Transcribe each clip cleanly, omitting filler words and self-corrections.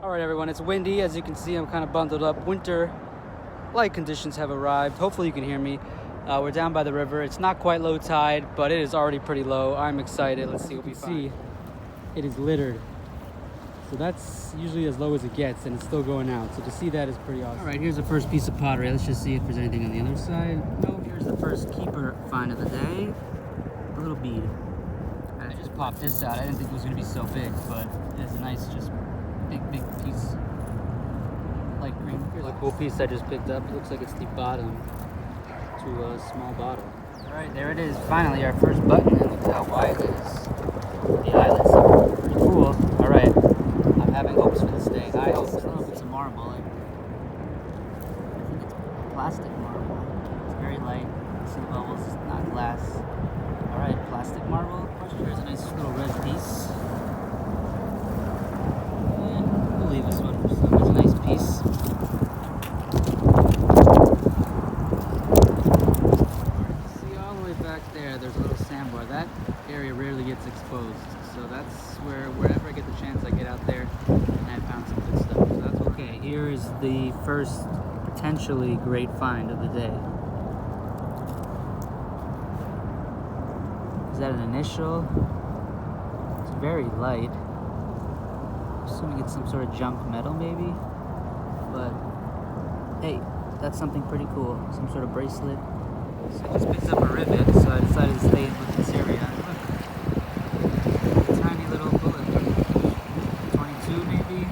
All right, everyone, it's windy. As you can see, I'm kind of bundled up. Winter light conditions have arrived. Hopefully you can hear me. We're down by the river. It's not quite low tide, but it is already pretty low. I'm excited. Let's see what we find. It is littered. So that's usually as low as it gets, and it's still going out. So to see that is pretty awesome. All right, here's the first piece of pottery. Let's just see if there's anything on the other side. No, here's the first keeper find of the day. A little bead. I just popped this out. I didn't think it was going to be so big, but it's a nice, just big piece. Light green. Here's a cool piece I just picked up. It looks like it's the bottom to a small bottle. All right, there it is. Finally, our first button. And look how wide it is. The eyelets are pretty cool. All right, I'm having hopes for this day. I hope. I don't know if it's a marble. I think it's plastic marble. It's very light. See the bubbles. It's not glass. All right, plastic marble. Here's a nice little red piece. And we'll leave this one for some. It's a nice piece. See all the way back there, there's a little sandbar. That area rarely gets exposed. So that's wherever I get the chance, I get out there and I found some good stuff. So that's okay. Here is the first potentially great find of the day. Is that an initial? It's very light. I'm assuming it's some sort of junk metal maybe. But hey, that's something pretty cool. Some sort of bracelet. So I just picked up a rivet, so I decided to stay with this area. Look, tiny little bullet. 22 maybe.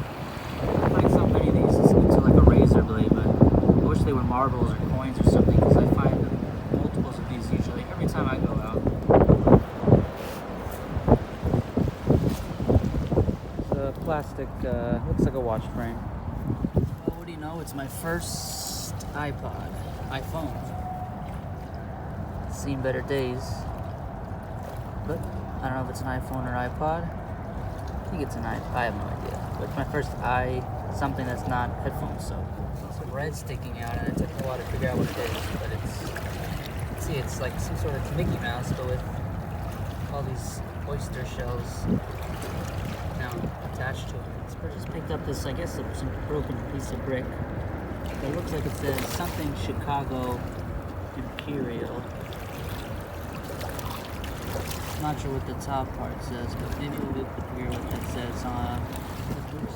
I find so many of these into like a razor blade, but I wish they were marbles or coins or something, because I find multiples of these usually every time I go out. Plastic, looks like a watch frame. Well, what do you know? It's my first iPhone. It's seen better days, but I don't know if it's an iPhone or iPod. I think it's an iPod. I have no idea. But it's my first something that's not headphones. So some red sticking out, and it took me a while to figure out what it is. But see, it's like some sort of Mickey Mouse, but with all these oyster shells now attached to it. I just picked up this, I guess, some broken piece of brick. It looks like it says something Chicago Imperial. Not sure what the top part says, but maybe we'll be able to figure out what that says.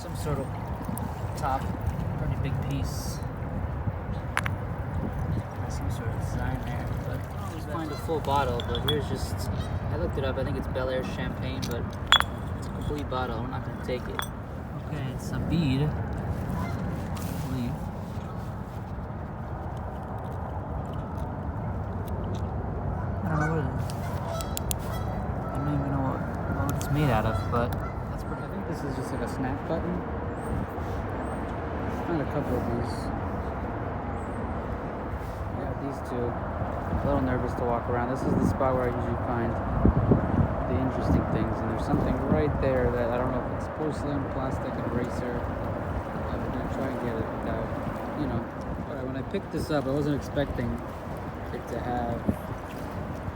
Some sort of top, pretty big piece. Some sort of design there, but I always find a full bottle. But here's just, I looked it up. I think it's Bel Air champagne, but it's a complete bottle. I'm not gonna take it. Okay, it's a bead, I believe. I don't know what it is. I don't even know what it's made out of, but that's pretty. I think this is just like a snap button. I found a couple of these. Yeah, these two. I'm a little nervous to walk around. This is the spot where I usually find the interesting things, and there's something right there that I don't know if it's porcelain, plastic, and eraser. I'm gonna try and get it without, But when I picked this up, I wasn't expecting it to have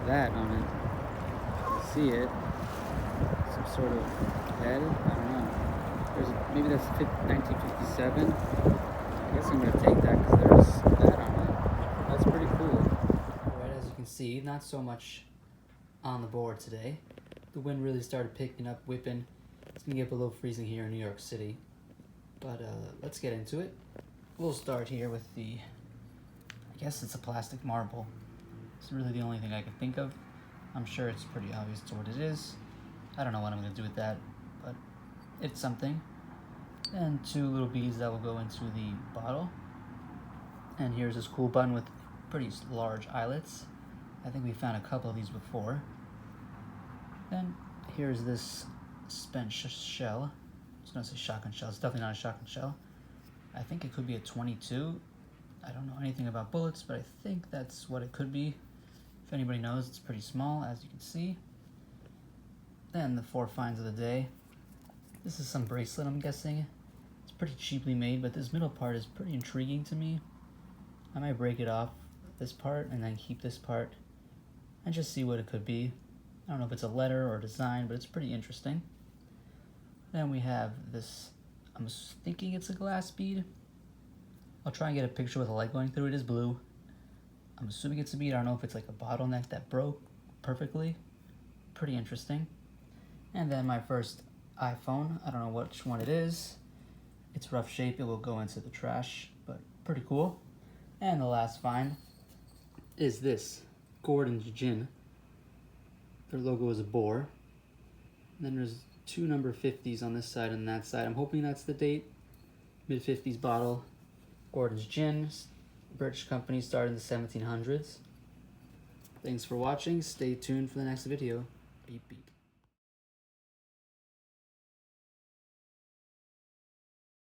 that on it. See it? Some sort of head? I don't know. Maybe that's 1957. I guess I'm gonna take that because there's that on it. That's pretty cool. Alright, as you can see, not so much on the board today. The wind really started picking up, whipping. It's gonna get below freezing here in New York City. But let's get into it. We'll start here with I guess it's a plastic marble. It's really the only thing I can think of. I'm sure it's pretty obvious to what it is. I don't know what I'm gonna do with that, but it's something. And two little beads that will go into the bottle. And here's this cool button with pretty large eyelets. I think we found a couple of these before. Then here's this spent shell. I was gonna say shotgun shell. It's definitely not a shotgun shell. I think it could be a 22. I don't know anything about bullets, but I think that's what it could be. If anybody knows, it's pretty small, as you can see. Then the 4 finds of the day. This is some bracelet, I'm guessing. It's pretty cheaply made, but this middle part is pretty intriguing to me. I might break it off, this part, and then keep this part, and just see what it could be. I don't know if it's a letter or a design, but it's pretty interesting. Then we have this I'm thinking it's a glass bead. I'll try and get a picture with a light going through it. It is blue. I'm assuming it's a bead. I don't know if it's like a bottleneck that broke perfectly. Pretty interesting. And then my first iPhone. I don't know which one it is. It's rough shape. It will go into the trash, but pretty cool. And the last find is this Gordon's Gin. Their logo is a boar. And then there's 2 number 50s on this side and that side. I'm hoping that's the date. Mid-50s bottle. Gordon's Gin. British company, started in the 1700s. Thanks for watching. Stay tuned for the next video. Beep beep.